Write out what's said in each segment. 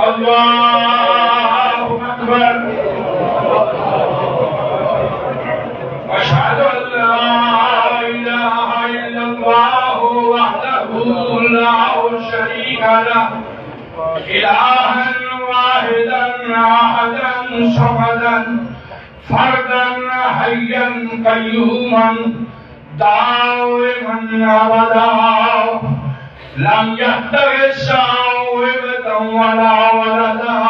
الله أكبر أشهد أن لا إله إلا الله وحده لا شريك له إلها واحدا أحدا صمدا فردا حيا قيوما دائما أبدا لم يتخذ صاحبة ولا ولدا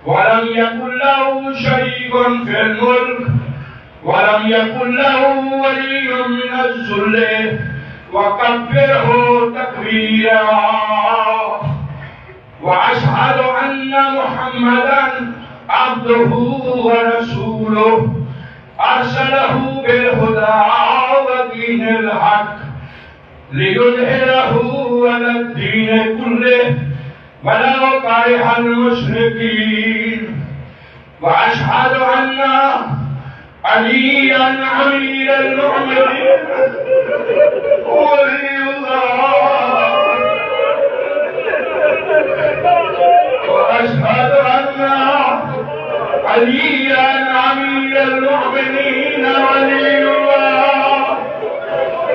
ولم يكن له شريك في الملك ولم يكن له ولي من الذل وكبره تكبيرا وأشهد أن محمدا عبده ورسوله أرسله بالهدى ودين الحق ليظهره على الدين كله ولو كره المشركين وأشهد أن عليا أمير المؤمنين ولي الله وأشهد أن عليا أمير المؤمنين ولي الله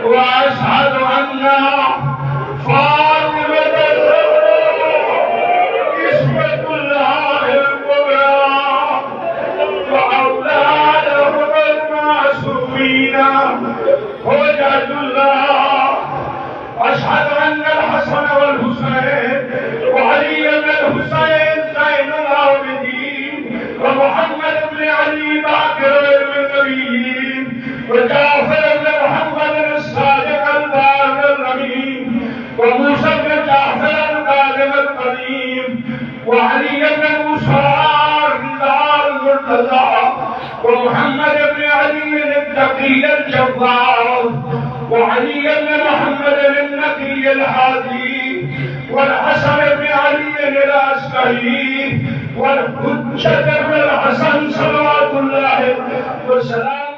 وأشهد أن فاطمة اسمة الله الكبرى وأولادهم المعصومين حجة الله أشهد أن الحسن والحسين وعلي بن الحسين زين العابدين ومحمد بن علي باقر النبيين وجعفر بن محمد الصادق البار الأمين وموسى بن جعفر القادم القديم وعلي بن موسى الرضا المرتضى ومحمد بن علي التقي الجبار وعلي بن محمد النقي الهادي والحسن بن علي العسكري والحجة بن الحسن صلوات الله وسلامه